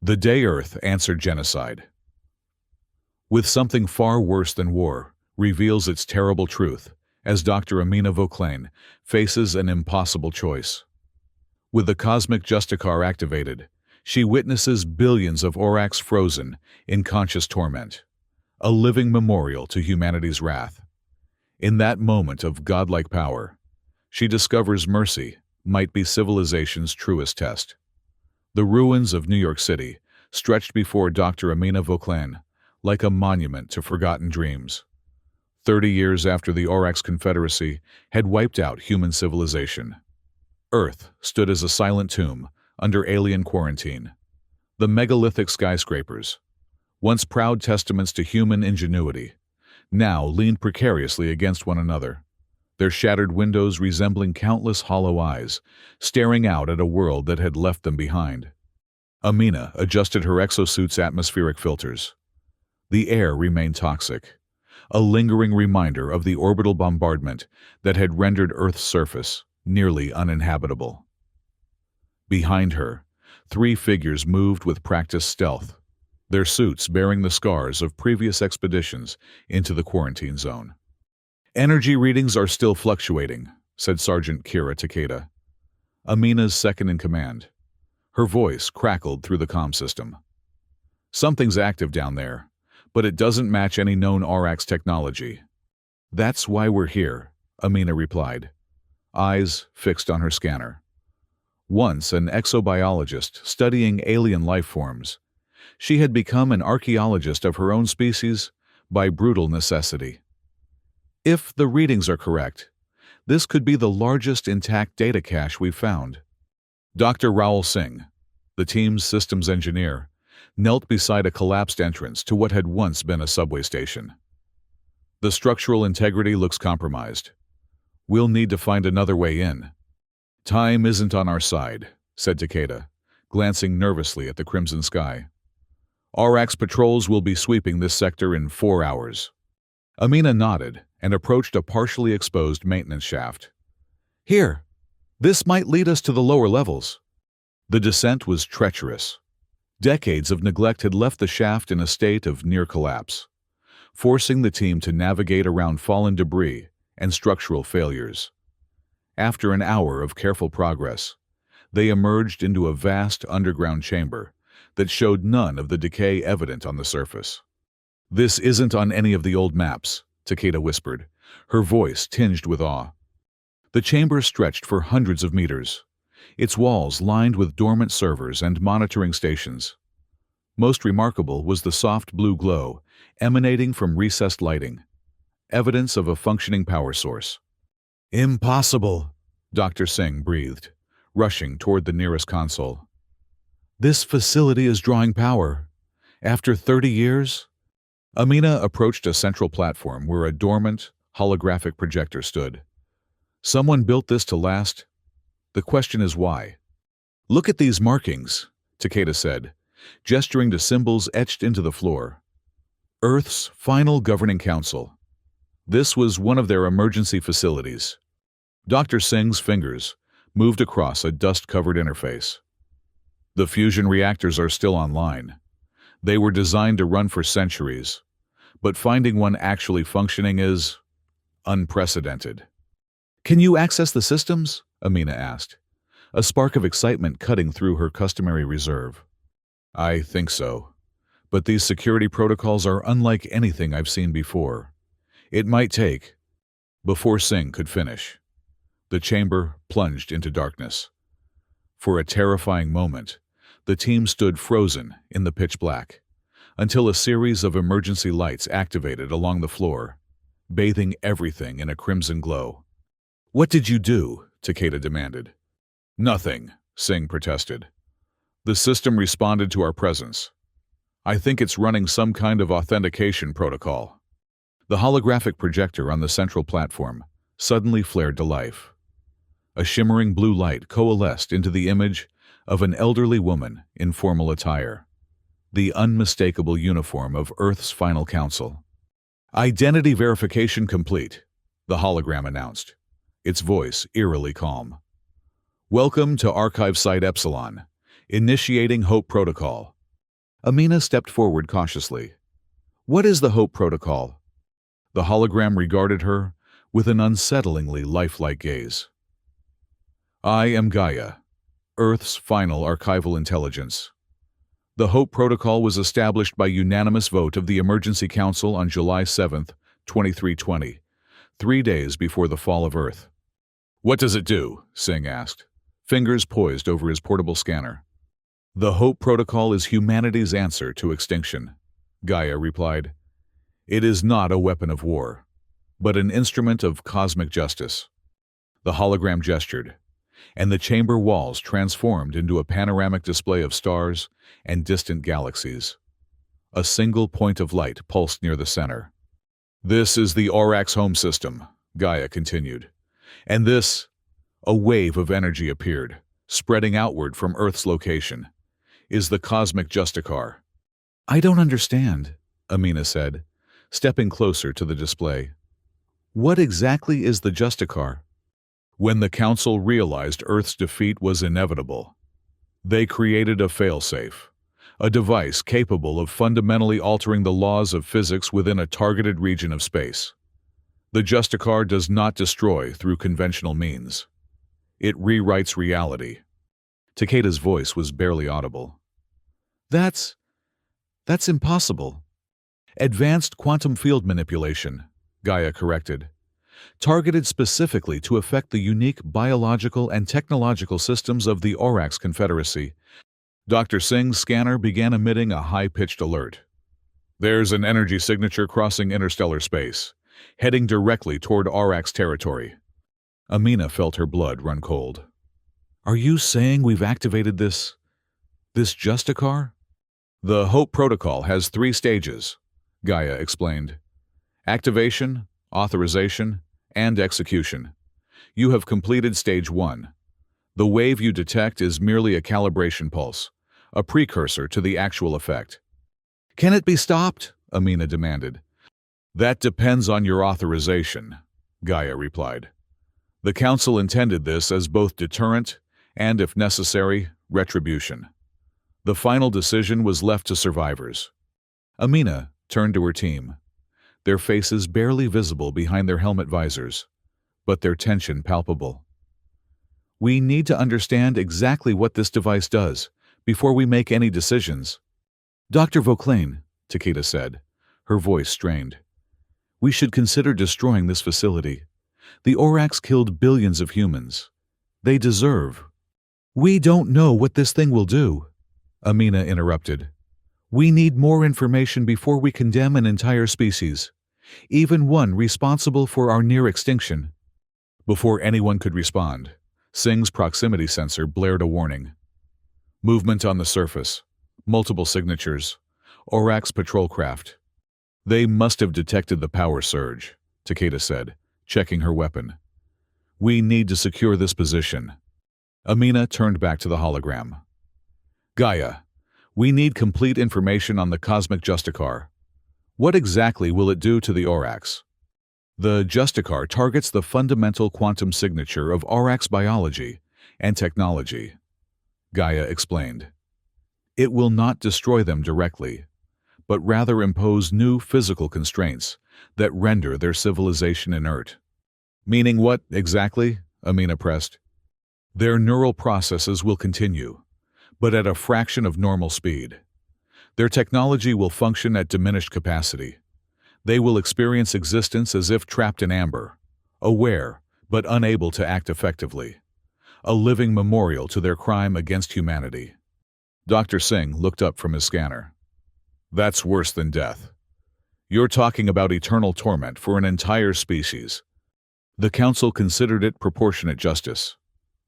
The day Earth answered genocide. With something far worse than war, reveals its terrible truth, as Dr. Amina Vauclain faces an impossible choice. With the cosmic Justicar activated, she witnesses billions of Aurochs frozen in conscious torment, a living memorial to humanity's wrath. In that moment of godlike power, she discovers mercy might be civilization's truest test. The ruins of New York City stretched before Dr. Amina Vauclain like a monument to forgotten dreams. 30 years after the Aurochs Confederacy had wiped out human civilization, Earth stood as a silent tomb under alien quarantine. The megalithic skyscrapers, once proud testaments to human ingenuity, now leaned precariously against one another, their shattered windows resembling countless hollow eyes staring out at a world that had left them behind. Amina adjusted her exosuit's atmospheric filters. The air remained toxic, a lingering reminder of the orbital bombardment that had rendered Earth's surface nearly uninhabitable. Behind her, 3 figures moved with practiced stealth, their suits bearing the scars of previous expeditions into the quarantine zone. "Energy readings are still fluctuating," said Sergeant Kira Takeda, Amina's second-in-command. Her voice crackled through the comm system. "Something's active down there, but it doesn't match any known Aurochs technology." "That's why we're here," Amina replied, eyes fixed on her scanner. Once an exobiologist studying alien life forms, she had become an archaeologist of her own species by brutal necessity. If the readings are correct, this could be the largest intact data cache we've found. Dr. Raul Singh, the team's systems engineer, knelt beside a collapsed entrance to what had once been a subway station. "The structural integrity looks compromised. We'll need to find another way in." "Time isn't on our side," said Takeda, glancing nervously at the crimson sky. "Aurochs patrols will be sweeping this sector in 4 hours. Amina nodded and approached a partially exposed maintenance shaft. "Here, this might lead us to the lower levels." The descent was treacherous. Decades of neglect had left the shaft in a state of near collapse, forcing the team to navigate around fallen debris and structural failures. After an hour of careful progress, they emerged into a vast underground chamber that showed none of the decay evident on the surface. "This isn't on any of the old maps," Takeda whispered, her voice tinged with awe. The chamber stretched for hundreds of meters, its walls lined with dormant servers and monitoring stations. Most remarkable was the soft blue glow emanating from recessed lighting, evidence of a functioning power source. "Impossible," Dr. Singh breathed, rushing toward the nearest console. "This facility is drawing power. After 30 years? Amina approached a central platform where a dormant, holographic projector stood. "Someone built this to last. The question is why." "Look at these markings," Takeda said, gesturing to symbols etched into the floor. "Earth's final governing council. This was one of their emergency facilities." Dr. Singh's fingers moved across a dust-covered interface. "The fusion reactors are still online. They were designed to run for centuries, but finding one actually functioning is unprecedented." "Can you access the systems?" Amina asked, a spark of excitement cutting through her customary reserve. "I think so, but these security protocols are unlike anything I've seen before. It might take..." Before Singh could finish, the chamber plunged into darkness. For a terrifying moment, the team stood frozen in the pitch black, until a series of emergency lights activated along the floor, bathing everything in a crimson glow. "What did you do?" Takeda demanded. "Nothing," Singh protested. "The system responded to our presence. I think it's running some kind of authentication protocol." The holographic projector on the central platform suddenly flared to life. A shimmering blue light coalesced into the image of an elderly woman in formal attire, the unmistakable uniform of Earth's final council. "Identity verification complete," the hologram announced, its voice eerily calm. "Welcome to Archive Site Epsilon, initiating Hope Protocol." Amina stepped forward cautiously. What is the Hope Protocol? The hologram regarded her with an unsettlingly lifelike gaze. I am Gaia, Earth's final archival intelligence. The Hope Protocol was established by unanimous vote of the Emergency Council on July 7, 2320, 3 days before the fall of Earth. What does it do? Singh asked, fingers poised over his portable scanner. The Hope Protocol is humanity's answer to extinction, Gaia replied. It is not a weapon of war, but an instrument of cosmic justice. The hologram gestured, and the chamber walls transformed into a panoramic display of stars and distant galaxies. A single point of light pulsed near the center. This is the Aurochs home system, Gaia continued. And this, a wave of energy appeared, spreading outward from Earth's location, is the cosmic Justicar. I don't understand, Amina said, stepping closer to the display. What exactly is the Justicar? When the Council realized Earth's defeat was inevitable, they created a failsafe, a device capable of fundamentally altering the laws of physics within a targeted region of space. The Justicar does not destroy through conventional means. It rewrites reality. Takeda's voice was barely audible. That's impossible. Advanced quantum field manipulation, Gaia corrected, targeted specifically to affect the unique biological and technological systems of the Aurochs Confederacy. Dr. Singh's scanner began emitting a high-pitched alert. There's an energy signature crossing interstellar space, heading directly toward Aurochs territory. Amina felt her blood run cold. Are you saying we've activated this Justicar? The Hope Protocol has 3 stages, Gaia explained. Activation, authorization, and execution. You have completed stage 1. The wave you detect is merely a calibration pulse, a precursor to the actual effect. Can it be stopped? Amina demanded. That depends on your authorization, Gaia replied. The Council intended this as both deterrent and, if necessary, retribution. The final decision was left to survivors. Amina turned to her team, their faces barely visible behind their helmet visors, but their tension palpable. We need to understand exactly what this device does before we make any decisions. Dr. Vauclain, Takeda said, her voice strained. We should consider destroying this facility. The Aurochs killed billions of humans. They deserve. We don't know what this thing will do, Amina interrupted. We need more information before we condemn an entire species, even one responsible for our near extinction. Before anyone could respond, Singh's proximity sensor blared a warning. Movement on the surface, multiple signatures, Aurochs patrol craft. They must have detected the power surge, Takeda said, checking her weapon. We need to secure this position. Amina turned back to the hologram. Gaia, we need complete information on the cosmic Justicar. What exactly will it do to the Aurochs? The Justicar targets the fundamental quantum signature of Aurochs biology and technology, Gaia explained. It will not destroy them directly, but rather impose new physical constraints that render their civilization inert. Meaning what, exactly? Amina pressed. Their neural processes will continue, but at a fraction of normal speed. Their technology will function at diminished capacity. They will experience existence as if trapped in amber, aware but unable to act effectively. A living memorial to their crime against humanity. Dr. Singh looked up from his scanner. That's worse than death. You're talking about eternal torment for an entire species. The Council considered it proportionate justice,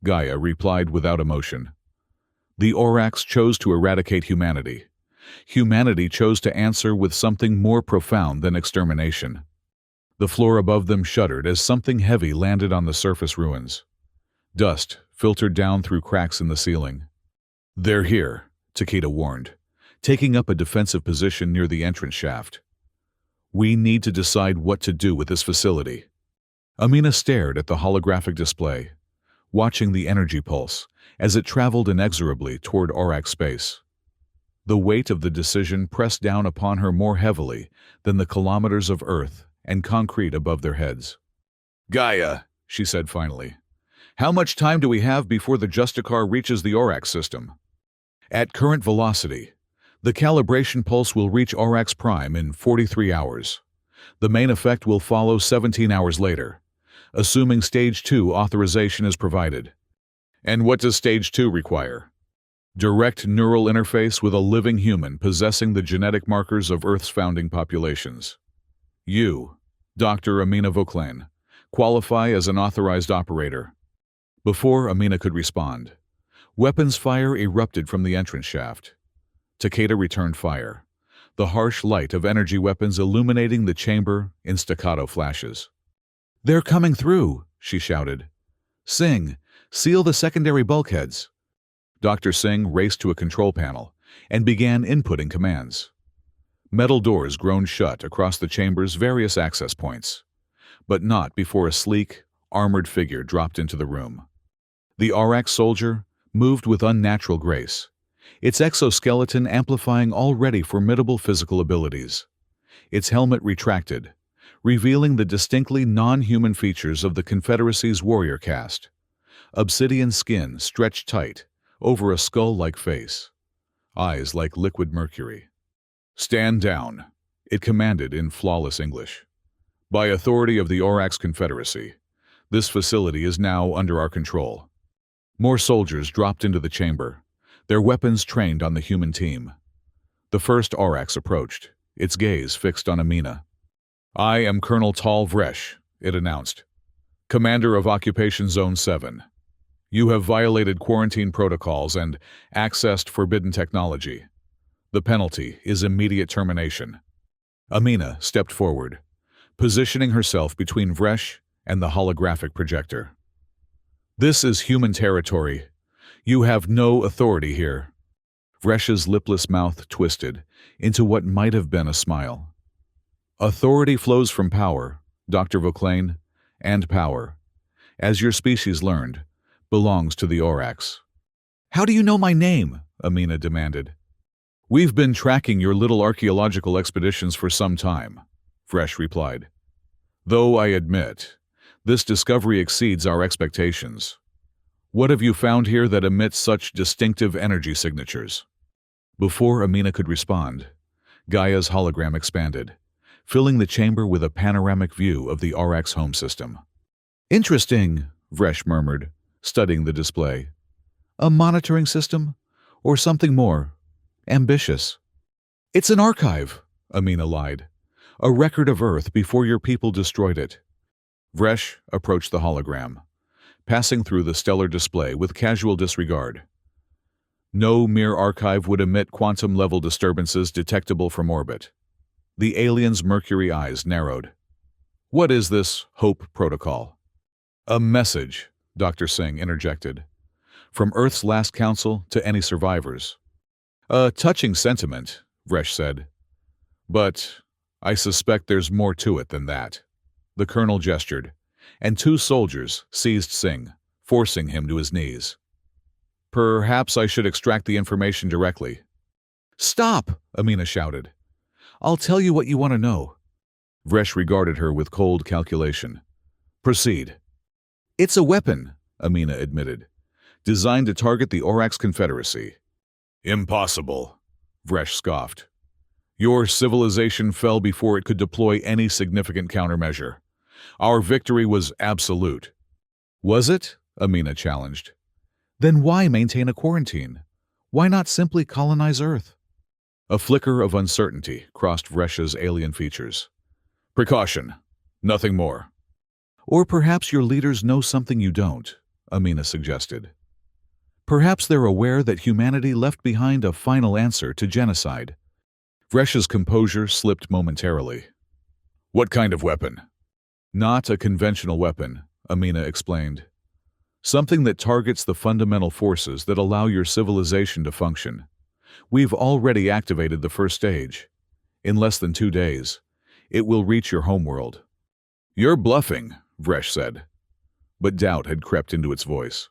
Gaia replied without emotion. The Aurochs chose to eradicate humanity. Humanity chose to answer with something more profound than extermination. The floor above them shuddered as something heavy landed on the surface ruins. Dust filtered down through cracks in the ceiling. They're here, Takeda warned, taking up a defensive position near the entrance shaft. We need to decide what to do with this facility. Amina stared at the holographic display, watching the energy pulse as it traveled inexorably toward Aurochs space. The weight of the decision pressed down upon her more heavily than the kilometers of earth and concrete above their heads. "Gaia," she said finally, "how much time do we have before the Justicar reaches the Aurochs system?" "At current velocity, the calibration pulse will reach Aurochs Prime in 43 hours. The main effect will follow 17 hours later, assuming Stage 2 authorization is provided." "And what does Stage 2 require?" "Direct neural interface with a living human possessing the genetic markers of Earth's founding populations. You, Dr. Amina Vauclain, qualify as an authorized operator." Before Amina could respond, weapons fire erupted from the entrance shaft. Takeda returned fire, the harsh light of energy weapons illuminating the chamber in staccato flashes. "They're coming through," she shouted. "Singh, seal the secondary bulkheads." Dr. Singh raced to a control panel and began inputting commands. Metal doors groaned shut across the chamber's various access points, but not before a sleek, armored figure dropped into the room. The Aurochs soldier moved with unnatural grace, its exoskeleton amplifying already formidable physical abilities. Its helmet retracted, revealing the distinctly non-human features of the Confederacy's warrior caste. Obsidian skin stretched tight over a skull-like face, eyes like liquid mercury. "Stand down," it commanded in flawless English. "By authority of the Aurochs Confederacy, this facility is now under our control." More soldiers dropped into the chamber, their weapons trained on the human team. The first Aurochs approached, its gaze fixed on Amina. "I am Colonel Tal Vresh," it announced, "Commander of Occupation Zone 7. You have violated quarantine protocols and accessed forbidden technology. The penalty is immediate termination." Amina stepped forward, positioning herself between Vresh and the holographic projector. "This is human territory. You have no authority here." Vresh's lipless mouth twisted into what might have been a smile. "Authority flows from power, Dr. Vauclain, and power, as your species learned, belongs to the Aurochs." "How do you know my name?" Amina demanded. "We've been tracking your little archaeological expeditions for some time," Vresh replied. "Though I admit, this discovery exceeds our expectations. What have you found here that emits such distinctive energy signatures?" Before Amina could respond, Gaia's hologram expanded, filling the chamber with a panoramic view of the Aurochs home system. "Interesting," Vresh murmured, studying the display. "A monitoring system? Or something more ambitious?" "It's an archive," Amina lied. "A record of Earth before your people destroyed it." Vresh approached the hologram, passing through the stellar display with casual disregard. No mere archive would emit quantum-level disturbances detectable from orbit. The alien's mercury eyes narrowed. "What is this Hope Protocol?" "A message," Dr. Singh interjected. "From Earth's last council to any survivors." "A touching sentiment," Vresh said. "But I suspect there's more to it than that." The colonel gestured, and two soldiers seized Singh, forcing him to his knees. "Perhaps I should extract the information directly." "Stop!" Amina shouted. "I'll tell you what you want to know." Vresh regarded her with cold calculation. "Proceed." "It's a weapon," Amina admitted, "designed to target the Aurochs Confederacy." "Impossible," Vresh scoffed. "Your civilization fell before it could deploy any significant countermeasure. Our victory was absolute." "Was it?" Amina challenged. "Then why maintain a quarantine? Why not simply colonize Earth?" A flicker of uncertainty crossed Vresh's alien features. "Precaution. Nothing more." "Or perhaps your leaders know something you don't," Amina suggested. "Perhaps they're aware that humanity left behind a final answer to genocide." Vresh's composure slipped momentarily. "What kind of weapon?" "Not a conventional weapon," Amina explained. "Something that targets the fundamental forces that allow your civilization to function. We've already activated the first stage. In less than 2 days, it will reach your homeworld." "You're bluffing," Vresh said. But doubt had crept into its voice.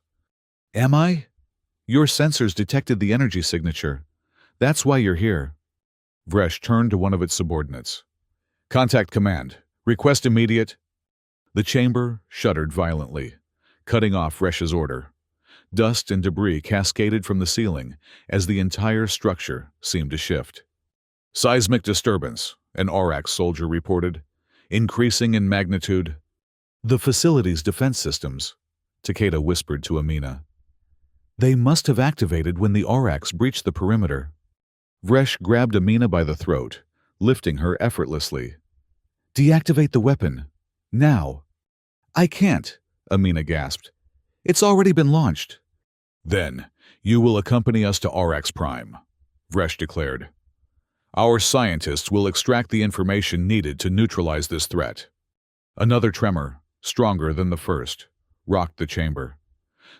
"Am I? Your sensors detected the energy signature. That's why you're here. Vresh turned to one of its subordinates. Contact command. Request immediate. The chamber shuddered violently, cutting off Vresh's order. Dust and debris cascaded from the ceiling as the entire structure seemed to shift. Seismic disturbance, an Aurochs soldier reported, increasing in magnitude. The facility's defense systems, Takeda whispered to Amina. They must have activated when the Aurochs breached the perimeter. Vresh grabbed Amina by the throat, lifting her effortlessly. Deactivate the weapon. Now. I can't, Amina gasped. It's already been launched. Then, you will accompany us to Aurochs Prime, Vresh declared. Our scientists will extract the information needed to neutralize this threat. Another tremor, stronger than the first, rocked the chamber.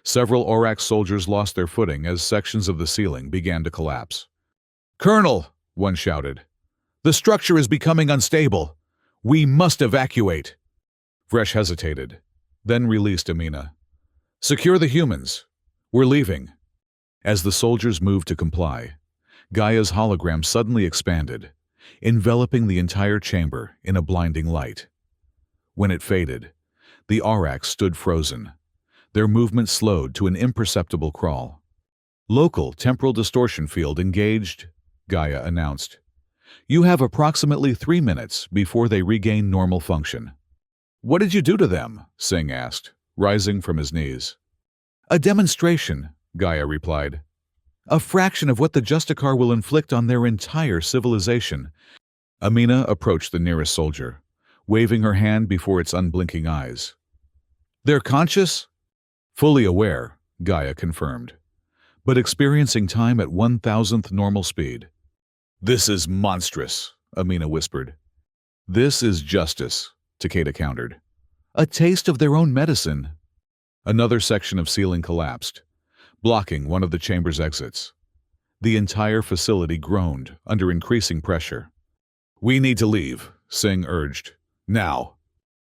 Several Aurochs soldiers lost their footing as sections of the ceiling began to collapse. Colonel, one shouted, the structure is becoming unstable. We must evacuate. Vresh hesitated, then released Amina. Secure the humans. We're leaving. As the soldiers moved to comply, Gaia's hologram suddenly expanded, enveloping the entire chamber in a blinding light. When it faded, the Aurochs stood frozen, their movement slowed to an imperceptible crawl. Local temporal distortion field engaged, Gaia announced. You have approximately 3 minutes before they regain normal function. What did you do to them? Singh asked, rising from his knees. A demonstration, Gaia replied. A fraction of what the Justicar will inflict on their entire civilization. Amina approached the nearest soldier, waving her hand before its unblinking eyes. They're conscious? Fully aware, Gaia confirmed, but experiencing time at 1,000th normal speed. This is monstrous, Amina whispered. This is justice, Takeda countered. A taste of their own medicine. Another section of ceiling collapsed, blocking one of the chamber's exits. The entire facility groaned under increasing pressure. We need to leave, Singh urged. Now.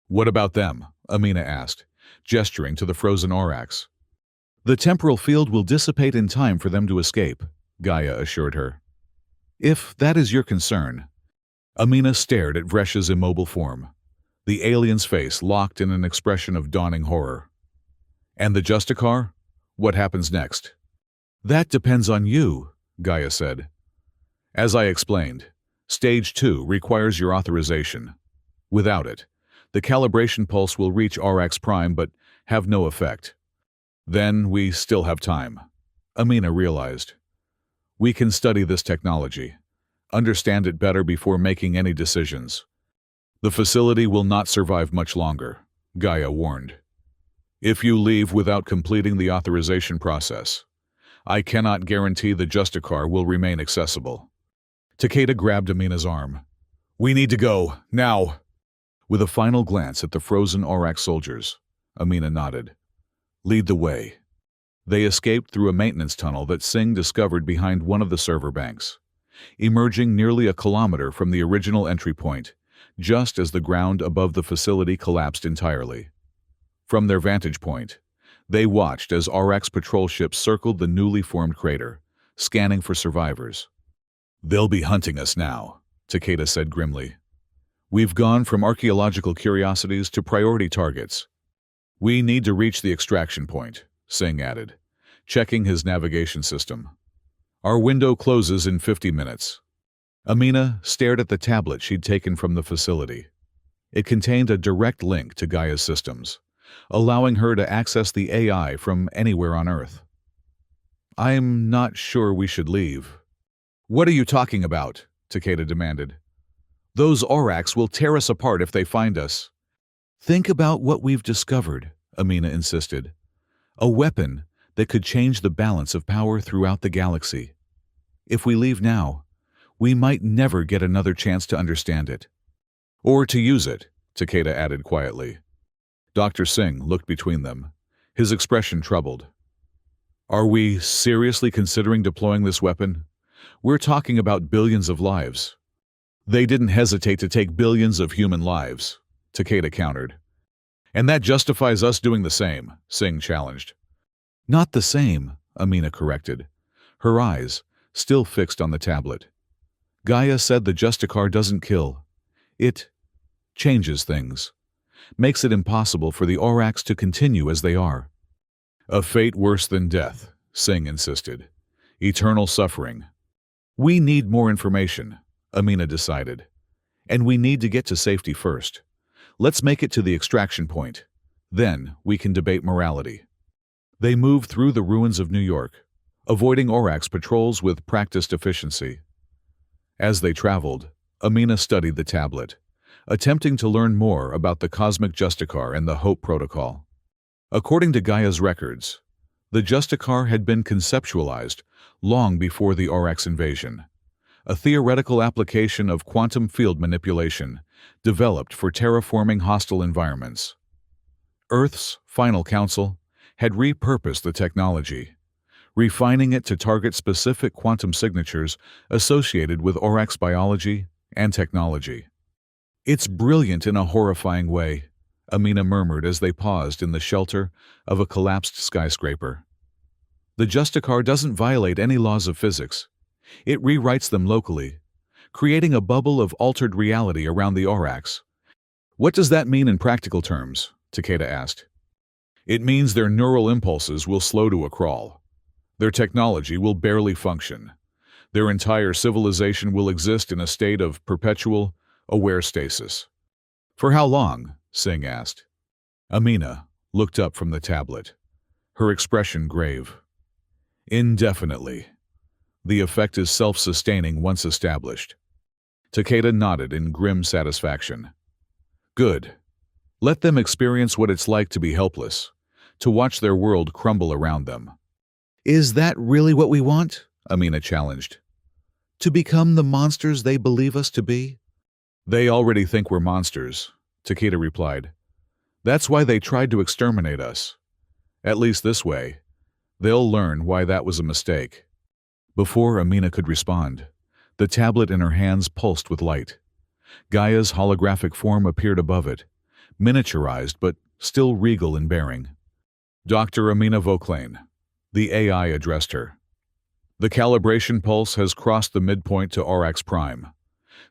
What about them? Amina asked, gesturing to the frozen Aurochs. The temporal field will dissipate in time for them to escape, Gaia assured her. If that is your concern. Amina stared at Vresh's immobile form, the alien's face locked in an expression of dawning horror. And the Justicar? What happens next? That depends on you, Gaia said. As I explained, Stage 2 requires your authorization. Without it, the calibration pulse will reach Aurochs Prime but have no effect. Then we still have time, Amina realized. We can study this technology, understand it better before making any decisions. The facility will not survive much longer, Gaia warned. If you leave without completing the authorization process, I cannot guarantee the Justicar will remain accessible. Takeda grabbed Amina's arm. We need to go, now. With a final glance at the frozen Aurochs soldiers, Amina nodded. Lead the way. They escaped through a maintenance tunnel that Singh discovered behind one of the server banks, emerging nearly a kilometer from the original entry point, just as the ground above the facility collapsed entirely. From their vantage point, they watched as Aurochs patrol ships circled the newly formed crater, scanning for survivors. They'll be hunting us now, Takeda said grimly. We've gone from archaeological curiosities to priority targets. We need to reach the extraction point, Singh added, checking his navigation system. Our window closes in 50 minutes. Amina stared at the tablet she'd taken from the facility. It contained a direct link to Gaia's systems, allowing her to access the AI from anywhere on Earth. I'm not sure we should leave. What are you talking about? Takeda demanded. Those Aurochs will tear us apart if they find us. Think about what we've discovered, Amina insisted. A weapon that could change the balance of power throughout the galaxy. If we leave now, we might never get another chance to understand it. Or to use it, Takeda added quietly. Dr. Singh looked between them, his expression troubled. Are we seriously considering deploying this weapon? We're talking about billions of lives. They didn't hesitate to take billions of human lives, Takeda countered. And that justifies us doing the same, Singh challenged. Not the same, Amina corrected, her eyes, still fixed on the tablet. Gaia said the Justicar doesn't kill. It changes things, makes it impossible for the Aurochs to continue as they are. A fate worse than death, Singh insisted. Eternal suffering. We need more information, Amina decided. And we need to get to safety first. Let's make it to the extraction point. Then we can debate morality. They moved through the ruins of New York, avoiding Aurochs patrols with practiced efficiency. As they traveled, Amina studied the tablet, attempting to learn more about the cosmic Justicar and the Hope Protocol. According to Gaia's records, the Justicar had been conceptualized long before the Aurochs invasion, a theoretical application of quantum field manipulation developed for terraforming hostile environments. Earth's Final Council had repurposed the technology, refining it to target specific quantum signatures associated with Aurochs biology and technology. It's brilliant in a horrifying way, Amina murmured as they paused in the shelter of a collapsed skyscraper. The Justicar doesn't violate any laws of physics. It rewrites them locally, creating a bubble of altered reality around the Aurochs. What does that mean in practical terms? Takeda asked. It means their neural impulses will slow to a crawl. Their technology will barely function. Their entire civilization will exist in a state of perpetual, aware stasis. For how long? Singh asked. Amina looked up from the tablet, her expression grave. Indefinitely. The effect is self-sustaining once established. Takeda nodded in grim satisfaction. Good. Let them experience what it's like to be helpless, to watch their world crumble around them. Is that really what we want? Amina challenged. To become the monsters they believe us to be? They already think we're monsters, Takeda replied. That's why they tried to exterminate us. At least this way, they'll learn why that was a mistake. Before Amina could respond, the tablet in her hands pulsed with light. Gaia's holographic form appeared above it, miniaturized but still regal in bearing. Dr. Amina Vauclain, the AI addressed her. The calibration pulse has crossed the midpoint to Aurochs Prime.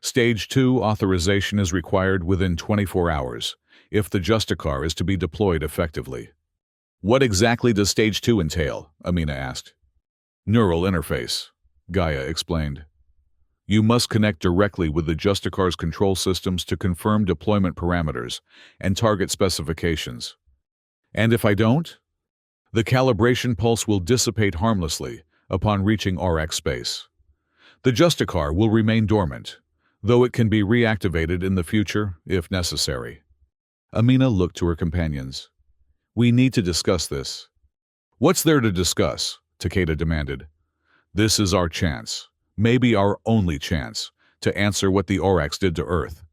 Stage 2 authorization is required within 24 hours, if the Justicar is to be deployed effectively. What exactly does Stage 2 entail? Amina asked. Neural interface, Gaia explained. You must connect directly with the Justicar's control systems to confirm deployment parameters and target specifications. And if I don't? The calibration pulse will dissipate harmlessly upon reaching Aurochs space. The Justicar will remain dormant, though it can be reactivated in the future if necessary. Amina looked to her companions. We need to discuss this. What's there to discuss? Takeda demanded. This is our chance, maybe our only chance, to answer what the Aurochs did to Earth.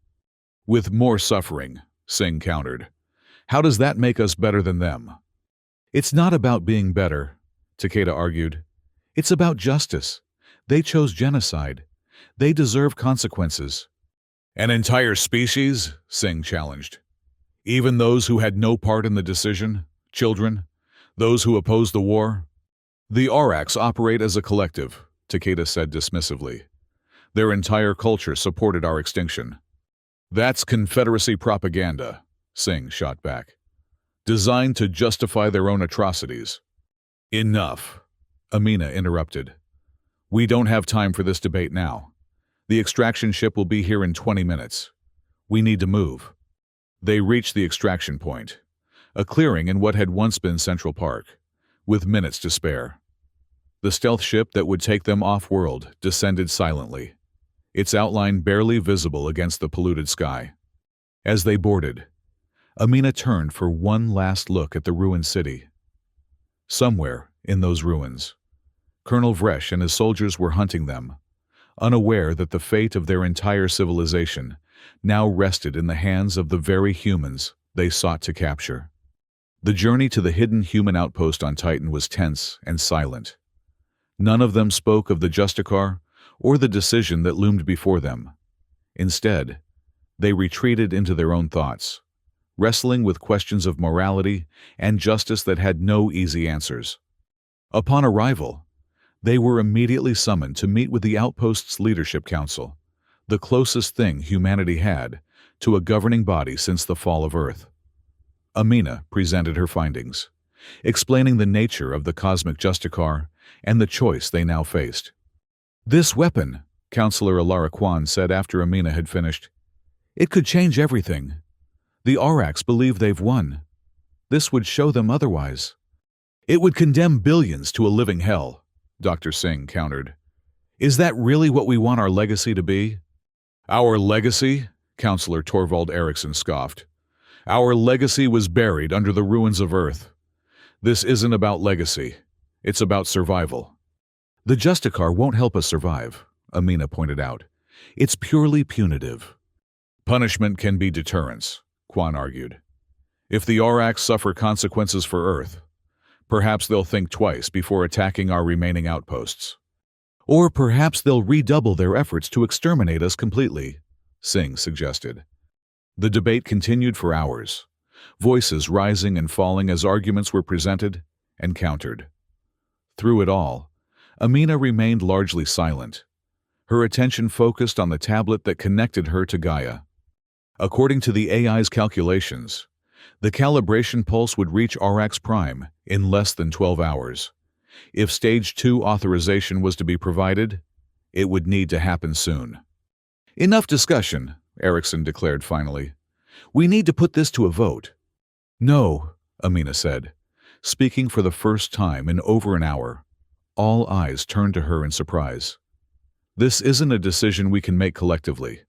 With more suffering, Singh countered. How does that make us better than them? It's not about being better, Takeda argued. It's about justice. They chose genocide. They deserve consequences. An entire species? Singh challenged. Even those who had no part in the decision? Children? Those who opposed the war? The Aurochs operate as a collective, Takeda said dismissively. Their entire culture supported our extinction. That's Confederacy propaganda, Singh shot back. Designed to justify their own atrocities. Enough, Amina interrupted. We don't have time for this debate now. The extraction ship will be here in 20 minutes. We need to move. They reached the extraction point, a clearing in what had once been Central Park, with minutes to spare. The stealth ship that would take them off-world descended silently, its outline barely visible against the polluted sky. As they boarded, Amina turned for one last look at the ruined city. Somewhere in those ruins, Colonel Vresh and his soldiers were hunting them, unaware that the fate of their entire civilization now rested in the hands of the very humans they sought to capture. The journey to the hidden human outpost on Titan was tense and silent. None of them spoke of the Justicar or the decision that loomed before them. Instead, they retreated into their own thoughts, wrestling with questions of morality and justice that had no easy answers. Upon arrival, They were immediately summoned to meet with the outpost's leadership council, the closest thing humanity had to a governing body since the fall of Earth. Amina presented her findings, explaining the nature of the cosmic Justicar and the choice they now faced. "This weapon," Counselor Alara Kwan said after Amina had finished, "it could change everything. The Auraks believe they've won. This would show them otherwise. It would condemn billions to a living hell," Dr. Singh countered. "Is that really what we want our legacy to be?" "Our legacy?" Counselor Torvald Eriksson scoffed. "Our legacy was buried under the ruins of Earth. This isn't about legacy. It's about survival." "The Justicar won't help us survive," Amina pointed out. "It's purely punitive." "Punishment can be deterrence," Kwan argued. "If the Auraks suffer consequences for Earth, perhaps they'll think twice before attacking our remaining outposts." "Or perhaps they'll redouble their efforts to exterminate us completely," Singh suggested. The debate continued for hours, voices rising and falling as arguments were presented and countered. Through it all, Amina remained largely silent, her attention focused on the tablet that connected her to Gaia. According to the AI's calculations, the calibration pulse would reach Aurax Prime in less than 12 hours. If Stage 2 authorization was to be provided, it would need to happen soon. "Enough discussion," Eriksson declared finally. "We need to put this to a vote." "No," Amina said, speaking for the first time in over an hour. All eyes turned to her in surprise. "This isn't a decision we can make collectively.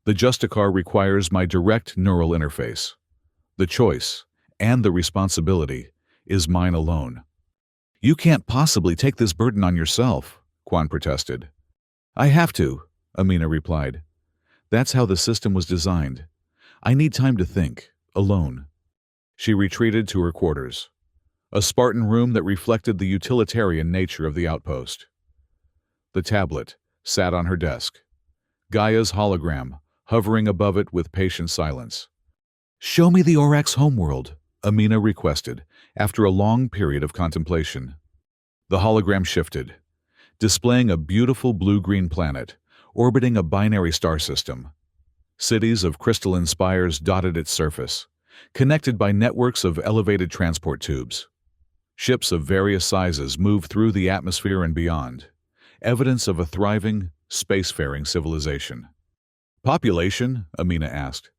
The Justicar requires my direct neural interface. The choice, and the responsibility, is mine alone." "You can't possibly take this burden on yourself," Kwan protested. "I have to," Amina replied. "That's how the system was designed. I need time to think, alone." She retreated to her quarters, a Spartan room that reflected the utilitarian nature of the outpost. The tablet sat on her desk, Gaia's hologram hovering above it with patient silence. "Show me the Aurax homeworld," Amina requested, after a long period of contemplation. The hologram shifted, displaying a beautiful blue-green planet orbiting a binary star system. Cities of crystalline spires dotted its surface, connected by networks of elevated transport tubes. Ships of various sizes moved through the atmosphere and beyond, evidence of a thriving, spacefaring civilization. "Population?" Amina asked.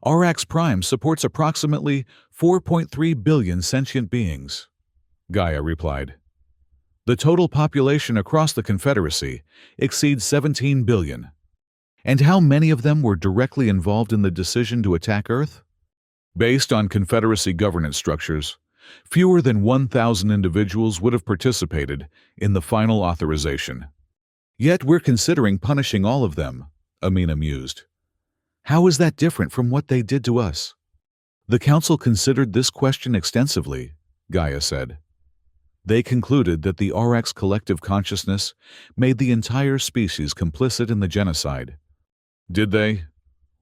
"Aurax Prime supports approximately 4.3 billion sentient beings," Gaia replied. "The total population across the Confederacy exceeds 17 billion. And how many of them were directly involved in the decision to attack Earth? Based on Confederacy governance structures, fewer than 1,000 individuals would have participated in the final authorization. Yet we're considering punishing all of them," Amina mused. "How is that different from what they did to us?" "The Council considered this question extensively," Gaia said. "They concluded that the Aurax collective consciousness made the entire species complicit in the genocide." "Did they?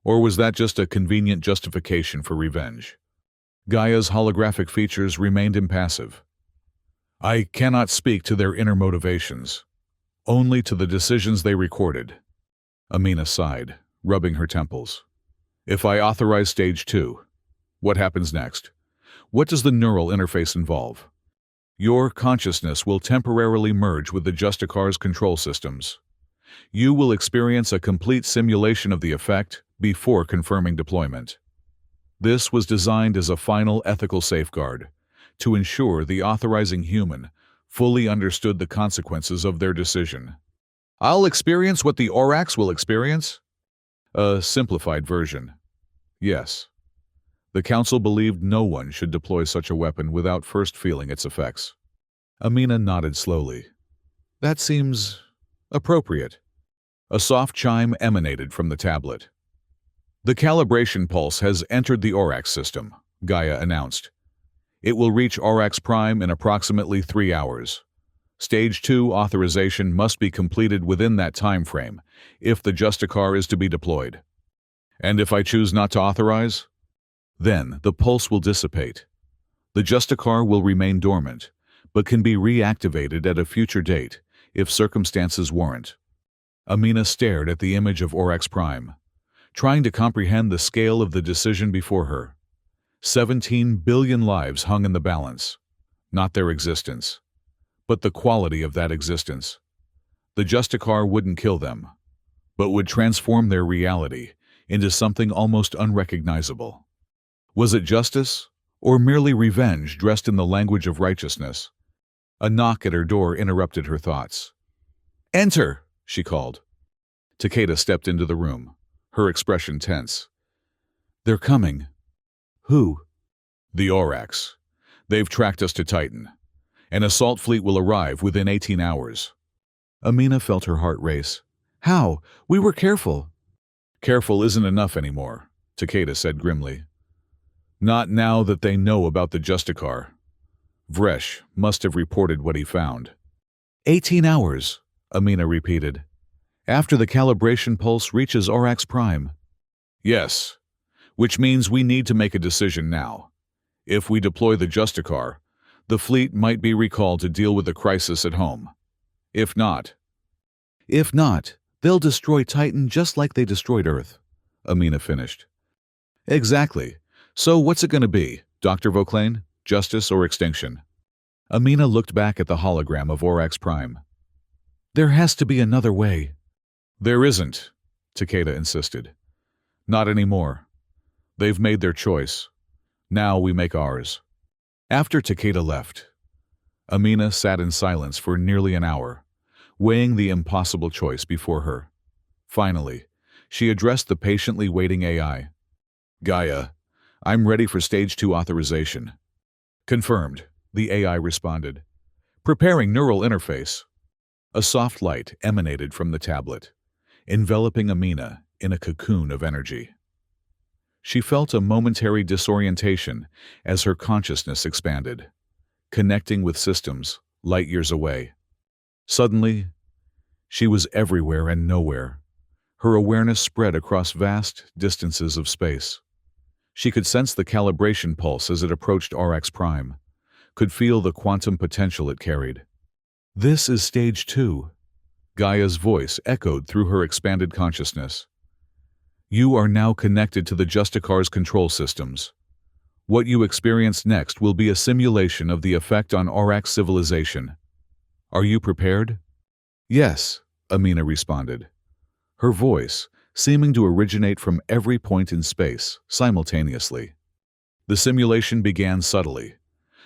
Or was that just a convenient justification for revenge?" Gaia's holographic features remained impassive. "I cannot speak to their inner motivations, only to the decisions they recorded." Amina sighed, rubbing her temples. "If I authorize Stage 2, what happens next? What does the neural interface involve?" "Your consciousness will temporarily merge with the Justicar's control systems. You will experience a complete simulation of the effect before confirming deployment. This was designed as a final ethical safeguard, to ensure the authorizing human fully understood the consequences of their decision." "I'll experience what the Aurax will experience?" "A simplified version. Yes. The Council believed no one should deploy such a weapon without first feeling its effects." Amina nodded slowly. "That seems appropriate." A soft chime emanated from the tablet. "The calibration pulse has entered the Aurax system," Gaia announced. "It will reach Aurax Prime in approximately 3 hours. Stage 2 authorization must be completed within that time frame if the Justicar is to be deployed." "And if I choose not to authorize?" "Then the pulse will dissipate. The Justicar will remain dormant, but can be reactivated at a future date if circumstances warrant. Amina stared at the image of Oryx Prime, trying to comprehend the scale of the decision before her. 17 billion lives hung in the balance, not their existence, but the quality of that existence. The Justicar wouldn't kill them, but would transform their reality into something almost unrecognizable. Was it justice, or merely revenge dressed in the language of righteousness? A knock at her door interrupted her thoughts. "Enter!" she called. Takeda stepped into the room, her expression tense. "They're coming." "Who?" "The Aurochs. They've tracked us to Titan. An assault fleet will arrive within 18 hours. Amina felt her heart race. "How? We were careful." "Careful isn't enough anymore," Takeda said grimly. "Not now that they know about the Justicar. Vresh must have reported what he found." 18 hours, Amina repeated. "After the calibration pulse reaches Aurochs Prime." "Yes, which means we need to make a decision now. If we deploy the Justicar, the fleet might be recalled to deal with the crisis at home. If not, they'll destroy Titan just like they destroyed Earth," Amina finished. "Exactly. So what's it going to be, Dr. Vauclain? Justice or extinction?" Amina looked back at the hologram of Aurochs Prime. "There has to be another way." "There isn't," Takeda insisted. "Not anymore. They've made their choice. Now we make ours." After Takeda left, Amina sat in silence for nearly an hour, weighing the impossible choice before her. Finally, she addressed the patiently waiting AI. "Gaia, I'm ready for Stage 2 authorization." "Confirmed," the AI responded. "Preparing neural interface." A soft light emanated from the tablet, enveloping Amina in a cocoon of energy. She felt a momentary disorientation as her consciousness expanded, connecting with systems light years away. Suddenly, she was everywhere and nowhere. Her awareness spread across vast distances of space. She could sense the calibration pulse as it approached Aurochs Prime, could feel the quantum potential it carried. "This is Stage 2. Gaia's voice echoed through her expanded consciousness. "You are now connected to the Justicar's control systems. What you experience next will be a simulation of the effect on Aurochs civilization. Are you prepared?" "Yes," Amina responded, her voice seeming to originate from every point in space simultaneously. The simulation began subtly,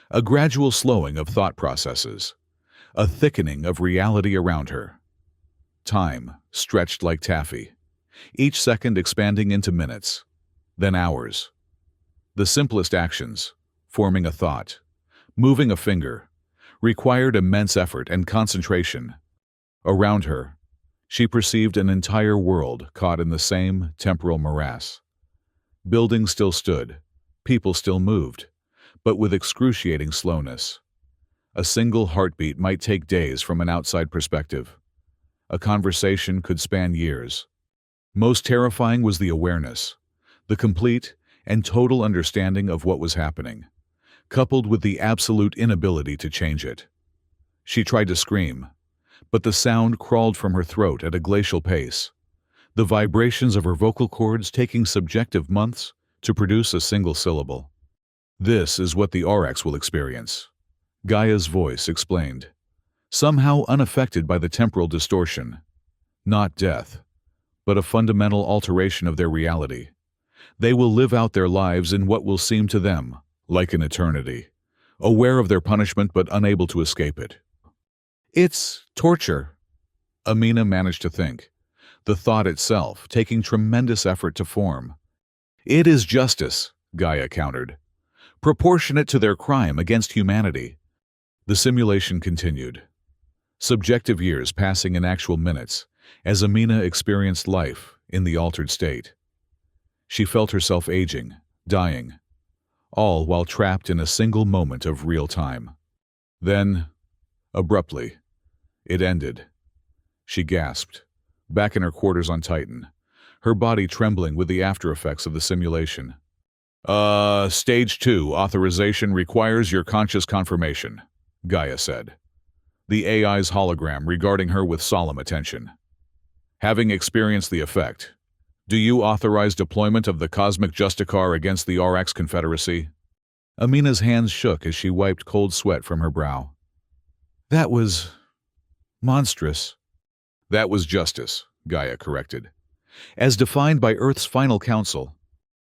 a gradual slowing of thought processes, a thickening of reality around her. Time stretched like taffy, each second expanding into minutes, then hours. The simplest actions, forming a thought, moving a finger, required immense effort and concentration. Around her, she perceived an entire world caught in the same temporal morass. Buildings still stood, people still moved, but with excruciating slowness. A single heartbeat might take days from an outside perspective. A conversation could span years. Most terrifying was the awareness, the complete and total understanding of what was happening, coupled with the absolute inability to change it. She tried to scream, but the sound crawled from her throat at a glacial pace, the vibrations of her vocal cords taking subjective months to produce a single syllable. "This is what the Aurochs will experience," Gaia's voice explained, somehow unaffected by the temporal distortion. "Not death, but a fundamental alteration of their reality. They will live out their lives in what will seem to them like an eternity, aware of their punishment but unable to escape it." "It's torture," Amina managed to think, the thought itself taking tremendous effort to form. "It is justice," Gaia countered, "proportionate to their crime against humanity." The simulation continued, subjective years passing in actual minutes as Amina experienced life in the altered state. She felt herself aging, dying, all while trapped in a single moment of real time. Then, abruptly, it ended. She gasped, back in her quarters on Titan, her body trembling with the aftereffects of the simulation. Stage 2 authorization requires your conscious confirmation," Gaia said, the AI's hologram regarding her with solemn attention. Having experienced the effect, do you authorize deployment of the Cosmic Justicar against the RX Confederacy? Amina's hands shook as she wiped cold sweat from her brow. That was monstrous. That was justice, Gaia corrected. As defined by Earth's final council.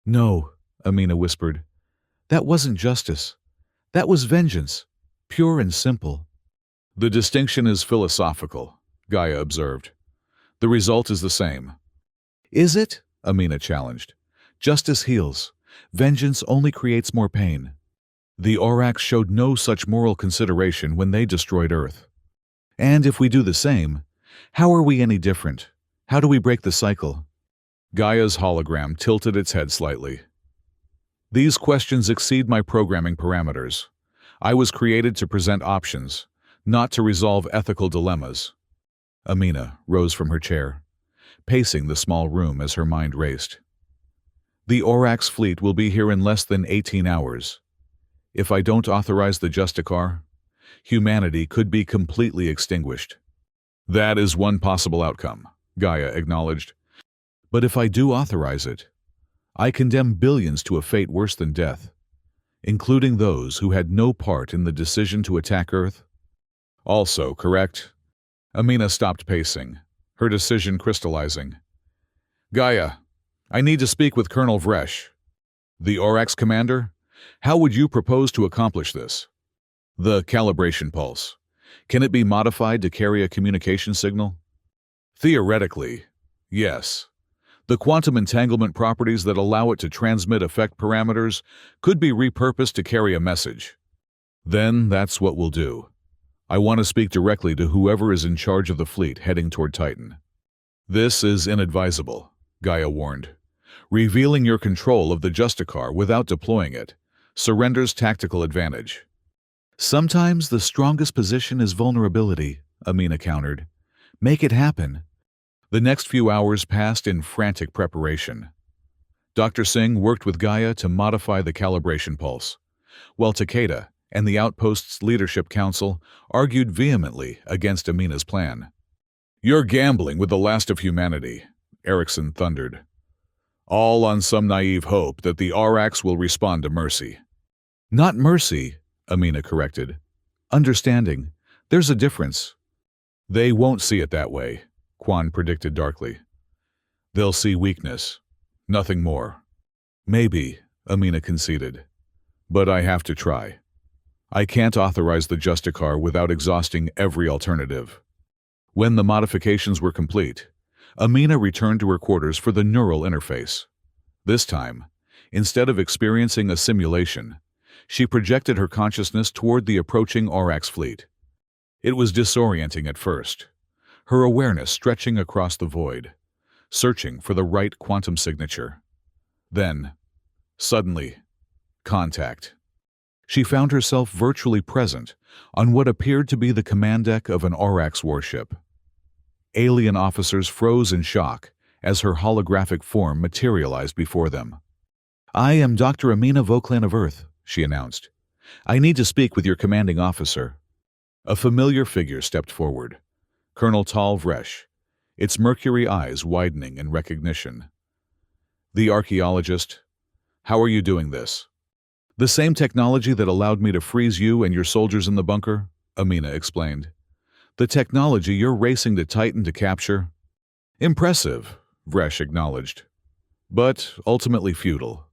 No, Amina whispered. That wasn't justice. That was vengeance, pure and simple. The distinction is philosophical, Gaia observed. The result is the same. Is it? Amina challenged. Justice heals. Vengeance only creates more pain. The Aurochs showed no such moral consideration when they destroyed Earth. And if we do the same, how are we any different? How do we break the cycle? Gaia's hologram tilted its head slightly. These questions exceed my programming parameters. I was created to present options, not to resolve ethical dilemmas. Amina rose from her chair, pacing the small room as her mind raced. The Aurochs fleet will be here in less than 18 hours. If I don't authorize the Justicar, humanity could be completely extinguished. That is one possible outcome, Gaia acknowledged. But if I do authorize it, I condemn billions to a fate worse than death, including those who had no part in the decision to attack Earth. Also, correct? Amina stopped pacing, her decision crystallizing. Gaia, I need to speak with Colonel Vresh. The Aurochs commander? How would you propose to accomplish this? The calibration pulse. Can it be modified to carry a communication signal? Theoretically, yes. The quantum entanglement properties that allow it to transmit effect parameters could be repurposed to carry a message. Then that's what we'll do. I want to speak directly to whoever is in charge of the fleet heading toward Titan. This is inadvisable, Gaia warned. Revealing your control of the Justicar without deploying it surrenders tactical advantage. Sometimes the strongest position is vulnerability, Amina countered. Make it happen. The next few hours passed in frantic preparation. Dr. Singh worked with Gaia to modify the calibration pulse, while Takeda and the Outpost's Leadership Council argued vehemently against Amina's plan. You're gambling with the last of humanity, Erickson thundered. All on some naive hope that the Aurochs will respond to mercy. Not mercy, Amina corrected. Understanding. There's a difference. They won't see it that way, Quan predicted darkly. They'll see weakness. Nothing more. Maybe, Amina conceded. But I have to try. I can't authorize the Justicar without exhausting every alternative. When the modifications were complete, Amina returned to her quarters for the neural interface. This time, instead of experiencing a simulation, she projected her consciousness toward the approaching Aurochs fleet. It was disorienting at first, her awareness stretching across the void, searching for the right quantum signature. Then, suddenly, contact. She found herself virtually present on what appeared to be the command deck of an Aurochs warship. Alien officers froze in shock as her holographic form materialized before them. I am Dr. Amina Vauclain of Earth, she announced. I need to speak with your commanding officer. A familiar figure stepped forward, Colonel Tal Vresh, its mercury eyes widening in recognition. The archaeologist, how are you doing this? The same technology that allowed me to freeze you and your soldiers in the bunker, Amina explained. The technology you're racing to Titan to capture? Impressive, Vresh acknowledged. But ultimately futile.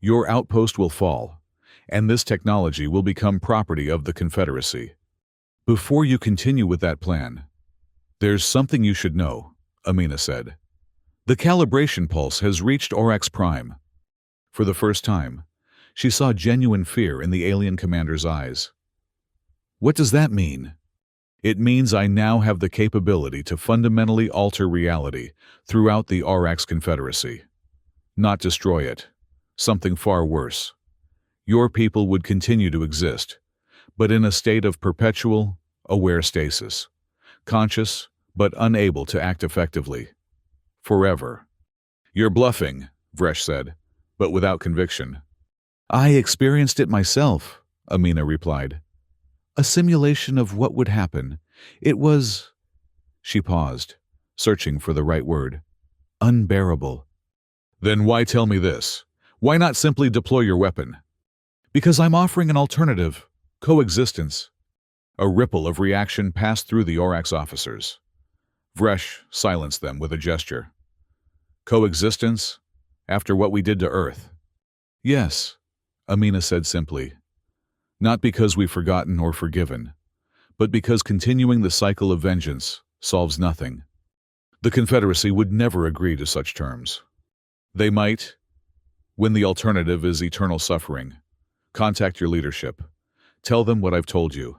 Your outpost will fall, and this technology will become property of the Confederacy. Before you continue with that plan, there's something you should know, Amina said. The calibration pulse has reached Aurochs Prime. For the first time, she saw genuine fear in the alien commander's eyes. What does that mean? It means I now have the capability to fundamentally alter reality throughout the Aurochs Confederacy. Not destroy it. Something far worse. Your people would continue to exist, but in a state of perpetual, aware stasis. Conscious, but unable to act effectively. Forever. You're bluffing, Vresh said, but without conviction. I experienced it myself, Amina replied. A simulation of what would happen. It was— She paused, searching for the right word. Unbearable. Then why tell me this? Why not simply deploy your weapon? Because I'm offering an alternative. Coexistence. A ripple of reaction passed through the Orax officers. Vresh silenced them with a gesture. Coexistence? After what we did to Earth? Yes, Amina said simply. Not because we've forgotten or forgiven, but because continuing the cycle of vengeance solves nothing. The Confederacy would never agree to such terms. They might, when the alternative is eternal suffering. Contact your leadership. Tell them what I've told you.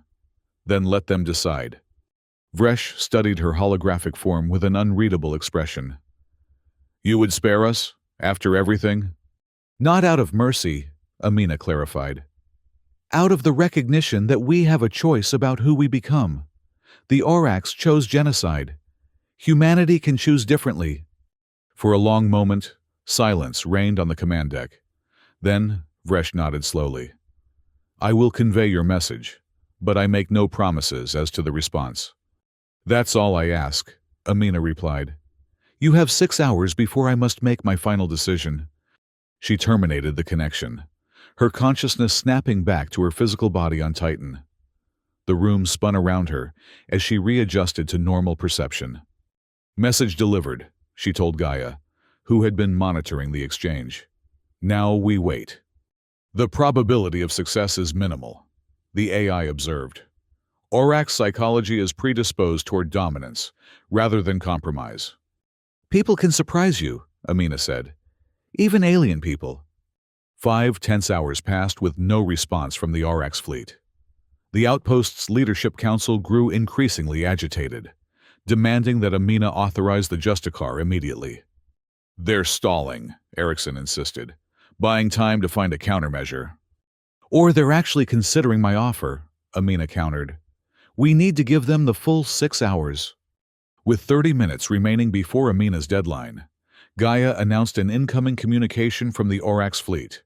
Then let them decide. Vresh studied her holographic form with an unreadable expression. You would spare us, after everything? Not out of mercy, Amina clarified. Out of the recognition that we have a choice about who we become. The Orax chose genocide. Humanity can choose differently. For a long moment, silence reigned on the command deck. Then, Vresh nodded slowly. I will convey your message, but I make no promises as to the response. That's all I ask, Amina replied. You have 6 hours before I must make my final decision. She terminated the connection, her consciousness snapping back to her physical body on Titan. The room spun around her as she readjusted to normal perception. Message delivered, she told Gaia, who had been monitoring the exchange. Now we wait. The probability of success is minimal, the AI observed. Orax psychology is predisposed toward dominance, rather than compromise. People can surprise you, Amina said. Even alien people. 5 tense hours passed with no response from the Orax fleet. The outpost's leadership council grew increasingly agitated, demanding that Amina authorize the Justicar immediately. They're stalling, Erickson insisted, buying time to find a countermeasure. Or they're actually considering my offer, Amina countered. We need to give them the full 6 hours. With 30 minutes remaining before Amina's deadline, Gaia announced an incoming communication from the Orax fleet.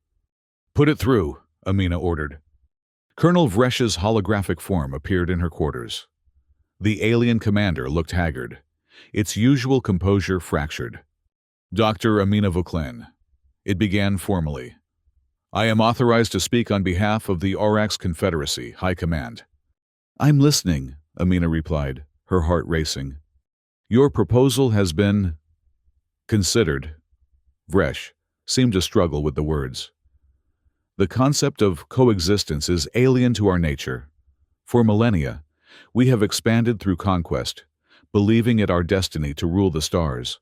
Put it through, Amina ordered. Colonel Vresh's holographic form appeared in her quarters. The alien commander looked haggard, its usual composure fractured. Dr. Amina Vauclain. It began formally. I am authorized to speak on behalf of the Orax Confederacy, High Command. I'm listening, Amina replied, her heart racing. Your proposal has been considered. Vresh seemed to struggle with the words. The concept of coexistence is alien to our nature. For millennia, we have expanded through conquest, believing it our destiny to rule the stars.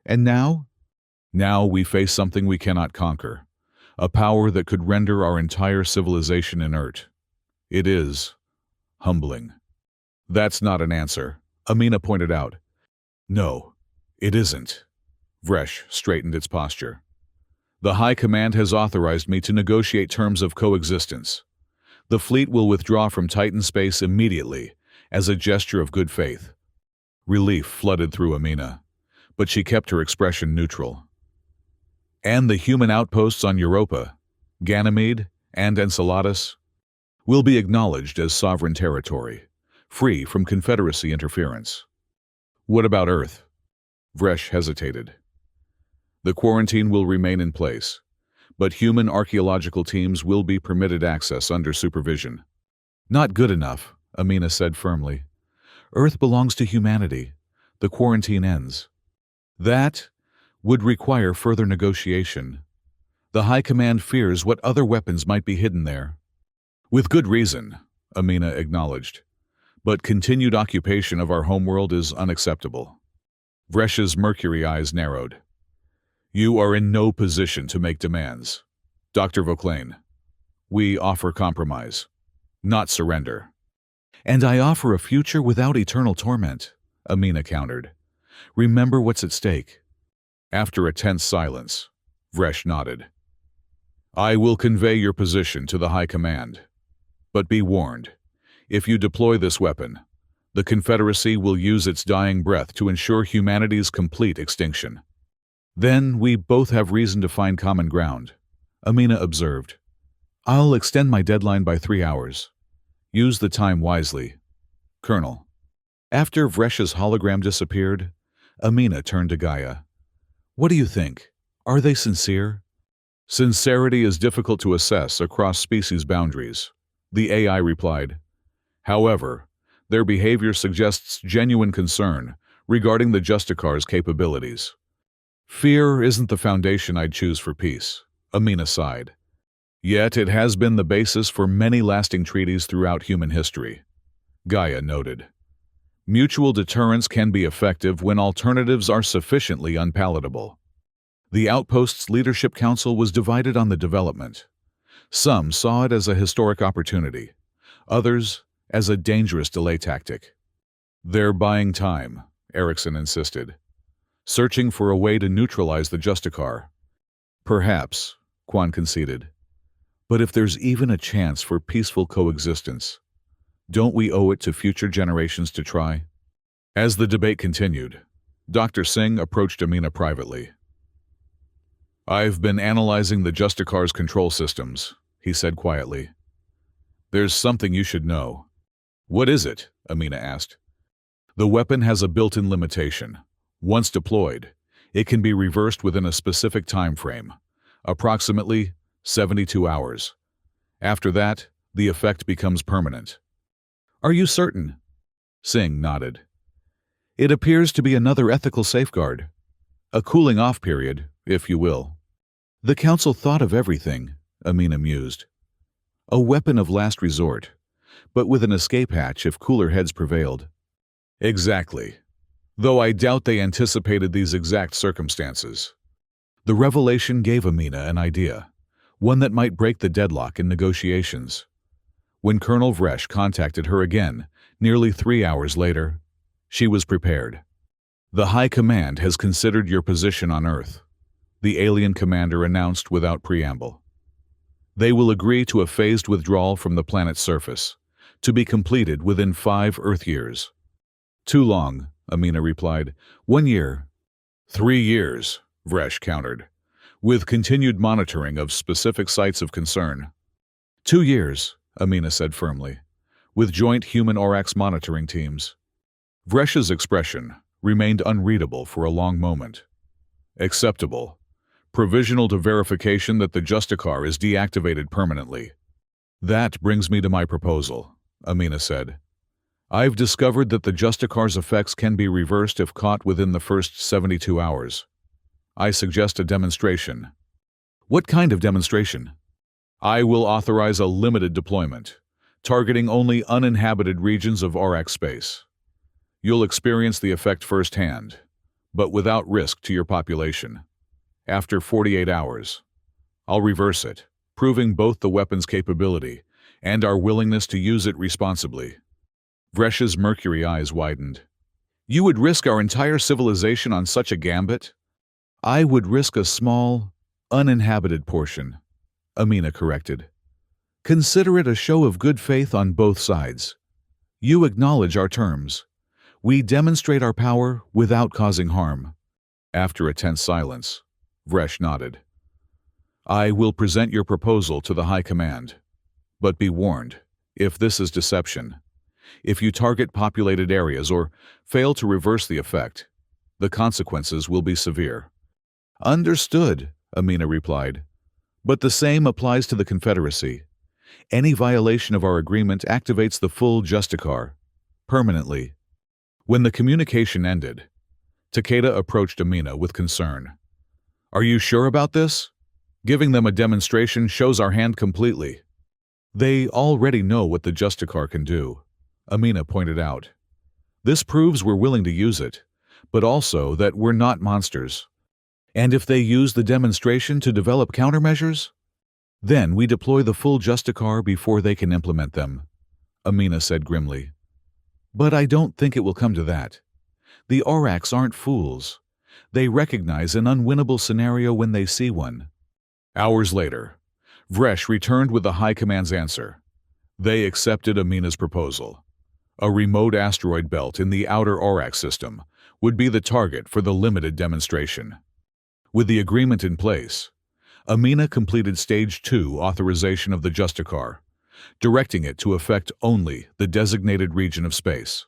And now? Now we face something we cannot conquer, a power that could render our entire civilization inert. It is humbling. That's not an answer, Amina pointed out. No, it isn't. Vresh straightened its posture. The High Command has authorized me to negotiate terms of coexistence. The fleet will withdraw from Titan space immediately, as a gesture of good faith. Relief flooded through Amina, but she kept her expression neutral. And the human outposts on Europa, Ganymede and Enceladus, will be acknowledged as sovereign territory, free from Confederacy interference. What about Earth? Vresh hesitated. The quarantine will remain in place, but human archaeological teams will be permitted access under supervision. Not good enough, Amina said firmly. Earth belongs to humanity. The quarantine ends. That would require further negotiation. The High Command fears what other weapons might be hidden there. With good reason, Amina acknowledged, but continued occupation of our homeworld is unacceptable. Vresh's mercury eyes narrowed. You are in no position to make demands. Dr. Vauclain, we offer compromise, not surrender. And I offer a future without eternal torment, Amina countered. Remember what's at stake. After a tense silence, Vresh nodded. I will convey your position to the High Command. But be warned, if you deploy this weapon, the Confederacy will use its dying breath to ensure humanity's complete extinction. Then we both have reason to find common ground, Amina observed. I'll extend my deadline by 3 hours. Use the time wisely. Colonel. After Vresh's hologram disappeared, Amina turned to Gaia. What do you think? Are they sincere? Sincerity is difficult to assess across species boundaries, the AI replied. However, their behavior suggests genuine concern regarding the Justicar's capabilities. Fear isn't the foundation I'd choose for peace, Amina sighed. Yet it has been the basis for many lasting treaties throughout human history. Gaia noted. Mutual deterrence can be effective when alternatives are sufficiently unpalatable. The Outpost's Leadership Council was divided on the development. Some saw it as a historic opportunity, others as a dangerous delay tactic. They're buying time, Erickson insisted, searching for a way to neutralize the Justicar. Perhaps, Quan conceded. But if there's even a chance for peaceful coexistence, don't we owe it to future generations to try? As the debate continued, Dr. Singh approached Amina privately. I've been analyzing the Justicar's control systems, he said quietly. There's something you should know. What is it? Amina asked. The weapon has a built-in limitation. Once deployed, it can be reversed within a specific time frame, approximately 72 hours. After that, the effect becomes permanent. Are you certain? Singh nodded. It appears to be another ethical safeguard. A cooling-off period, if you will. The Council thought of everything, Amina mused. A weapon of last resort, but with an escape hatch if cooler heads prevailed. Exactly. Though I doubt they anticipated these exact circumstances. The revelation gave Amina an idea, one that might break the deadlock in negotiations. When Colonel Vresh contacted her again, nearly 3 hours later, she was prepared. The High Command has considered your position on Earth, the alien commander announced without preamble. They will agree to a phased withdrawal from the planet's surface, to be completed within 5 Earth years. Too long, Amina replied. 1 year. 3 years, Vresh countered, with continued monitoring of specific sites of concern. 2 years, Amina said firmly, with joint human-Orax monitoring teams. Vresh's expression remained unreadable for a long moment. Acceptable. Provisional to verification that the Justicar is deactivated permanently. That brings me to my proposal, Amina said. I've discovered that the Justicar's effects can be reversed if caught within the first 72 hours. I suggest a demonstration. What kind of demonstration? I will authorize a limited deployment, targeting only uninhabited regions of Orax space. You'll experience the effect firsthand, but without risk to your population. After 48 hours, I'll reverse it, proving both the weapon's capability and our willingness to use it responsibly. Vresh's mercury eyes widened. You would risk our entire civilization on such a gambit? I would risk a small, uninhabited portion, Amina corrected. Consider it a show of good faith on both sides. You acknowledge our terms. We demonstrate our power without causing harm. After a tense silence, Vresh nodded. I will present your proposal to the High Command. But be warned, if this is deception, if you target populated areas or fail to reverse the effect, the consequences will be severe. Understood, Amina replied. But the same applies to the Confederacy. Any violation of our agreement activates the full Justicar, permanently. When the communication ended, Takeda approached Amina with concern. Are you sure about this? Giving them a demonstration shows our hand completely. They already know what the Justicar can do, Amina pointed out. This proves we're willing to use it, but also that we're not monsters. And if they use the demonstration to develop countermeasures? Then we deploy the full Justicar before they can implement them, Amina said grimly. But I don't think it will come to that. The Orax aren't fools. They recognize an unwinnable scenario when they see one. Hours later, Vresh returned with the High Command's answer. They accepted Amina's proposal. A remote asteroid belt in the outer Orax system would be the target for the limited demonstration. With the agreement in place, Amina completed Stage 2 authorization of the Justicar, directing it to affect only the designated region of space.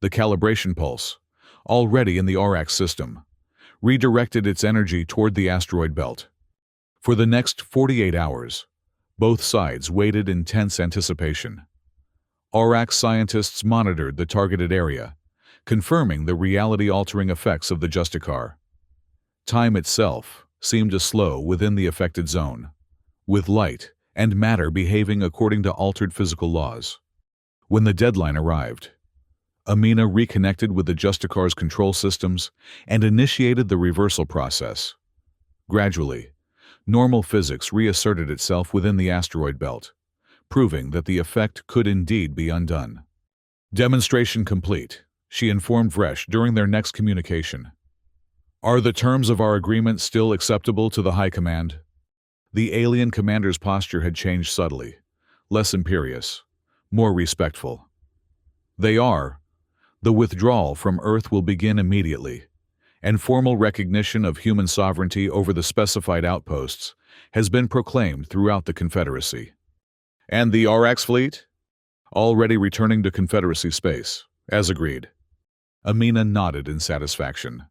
The calibration pulse, already in the Aurochs system, redirected its energy toward the asteroid belt. For the next 48 hours, both sides waited in tense anticipation. Aurochs scientists monitored the targeted area, confirming the reality-altering effects of the Justicar. Time itself seemed to slow within the affected zone, with light and matter behaving according to altered physical laws. When the deadline arrived, Amina reconnected with the Justicar's control systems and initiated the reversal process. Gradually, normal physics reasserted itself within the asteroid belt, proving that the effect could indeed be undone. Demonstration complete, she informed Vresh during their next communication. Are the terms of our agreement still acceptable to the High Command? The alien commander's posture had changed subtly, less imperious, more respectful. They are. The withdrawal from Earth will begin immediately, and formal recognition of human sovereignty over the specified outposts has been proclaimed throughout the Confederacy. And the Aurochs fleet? Already returning to Confederacy space, as agreed. Amina nodded in satisfaction.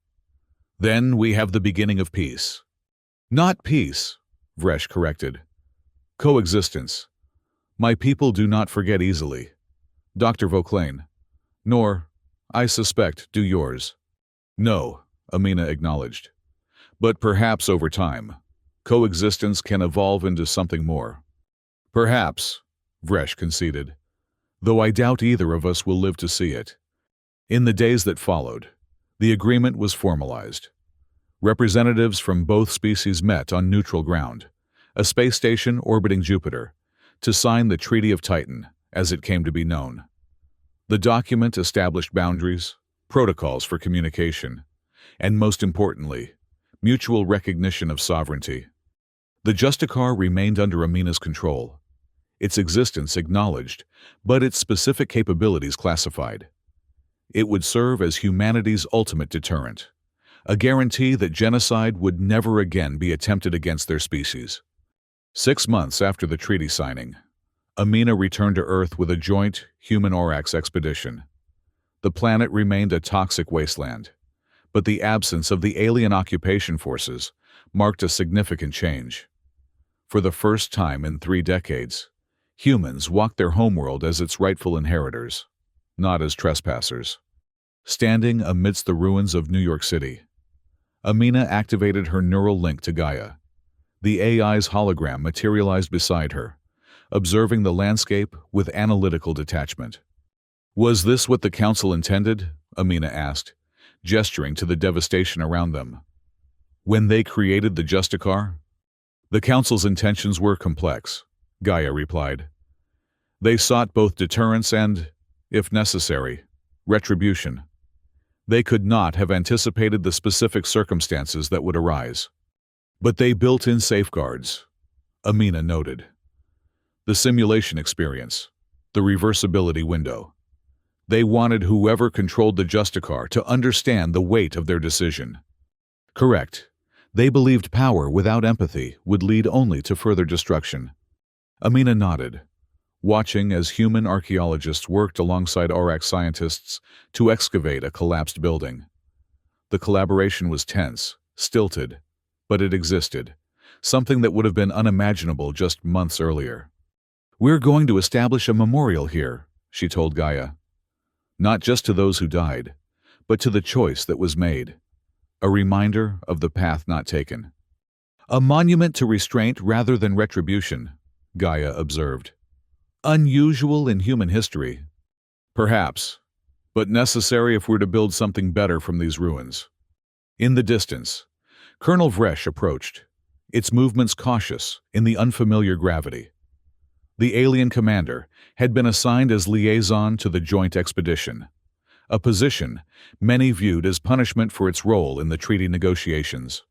Then we have the beginning of peace. Not peace, Vresh corrected. Coexistence. My people do not forget easily. Dr. Vauclain. Nor, I suspect, do yours. No, Amina acknowledged. But perhaps over time, coexistence can evolve into something more. Perhaps, Vresh conceded, though I doubt either of us will live to see it. In the days that followed, the agreement was formalized. Representatives from both species met on neutral ground, a space station orbiting Jupiter, to sign the Treaty of Titan, as it came to be known. The document established boundaries, protocols for communication, and most importantly, mutual recognition of sovereignty. The Justicar remained under Amina's control, its existence acknowledged, but its specific capabilities classified. It would serve as humanity's ultimate deterrent, a guarantee that genocide would never again be attempted against their species. 6 months after the treaty signing, Amina returned to Earth with a joint human-Aurochs expedition. The planet remained a toxic wasteland, but the absence of the alien occupation forces marked a significant change. For the first time in 3 decades, humans walked their homeworld as its rightful inheritors, not as trespassers. Standing amidst the ruins of New York City, Amina activated her neural link to Gaia. The AI's hologram materialized beside her, observing the landscape with analytical detachment. Was this what the Council intended? Amina asked, gesturing to the devastation around them. When they created the Justicar? The Council's intentions were complex, Gaia replied. They sought both deterrence and, if necessary, retribution. They could not have anticipated the specific circumstances that would arise. But they built in safeguards, Amina noted. The simulation experience, the reversibility window. They wanted whoever controlled the Justicar to understand the weight of their decision. Correct. They believed power without empathy would lead only to further destruction. Amina nodded, watching as human archaeologists worked alongside Aurochs scientists to excavate a collapsed building. The collaboration was tense, stilted, but it existed, something that would have been unimaginable just months earlier. We're going to establish a memorial here, she told Gaia. Not just to those who died, but to the choice that was made. A reminder of the path not taken. A monument to restraint rather than retribution, Gaia observed. Unusual in human history. Perhaps, but necessary if we're to build something better from these ruins. In the distance, Colonel Vresh approached, its movements cautious in the unfamiliar gravity. The alien commander had been assigned as liaison to the joint expedition, a position many viewed as punishment for its role in the treaty negotiations.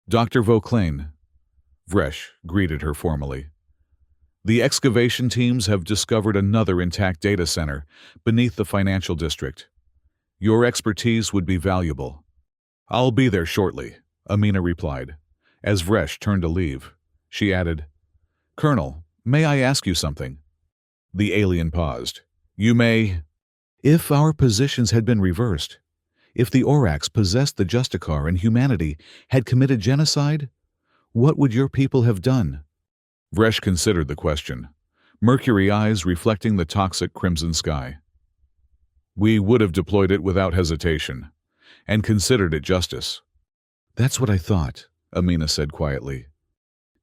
Dr. Vauclain, Vresh greeted her formally. The excavation teams have discovered another intact data center beneath the financial district. Your expertise would be valuable. I'll be there shortly, Amina replied. As Vresh turned to leave, she added, Colonel, may I ask you something? The alien paused. You may... If our positions had been reversed, if the Orax possessed the Justicar and humanity had committed genocide, what would your people have done? Vresh considered the question, mercury eyes reflecting the toxic crimson sky. We would have deployed it without hesitation, and considered it justice. That's what I thought, Amina said quietly.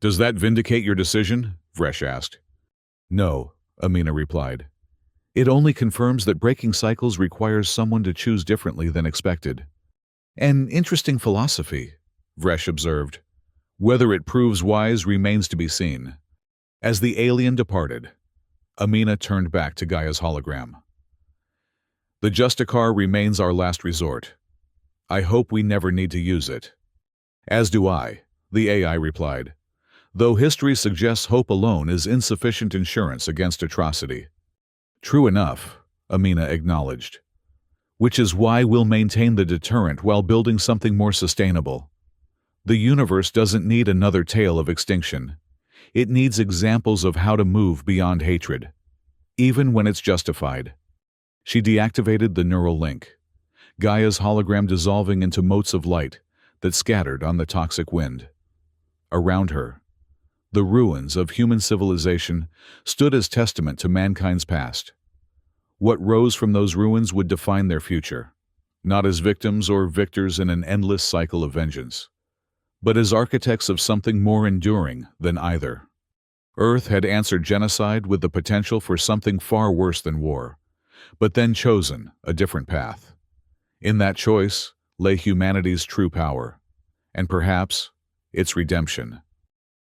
Does that vindicate your decision? Vresh asked. No, Amina replied. It only confirms that breaking cycles requires someone to choose differently than expected. An interesting philosophy, Vresh observed. Whether it proves wise remains to be seen. As the alien departed, Amina turned back to Gaia's hologram. The Justicar remains our last resort. I hope we never need to use it. As do I, the AI replied, though history suggests hope alone is insufficient insurance against atrocity. True enough, Amina acknowledged. Which is why we'll maintain the deterrent while building something more sustainable. The universe doesn't need another tale of extinction. It needs examples of how to move beyond hatred, even when it's justified. She deactivated the neural link, Gaia's hologram dissolving into motes of light that scattered on the toxic wind. Around her, the ruins of human civilization stood as testament to mankind's past. What rose from those ruins would define their future, not as victims or victors in an endless cycle of vengeance, but as architects of something more enduring than either. Earth had answered genocide with the potential for something far worse than war, but then chosen a different path. In that choice lay humanity's true power, and perhaps its redemption.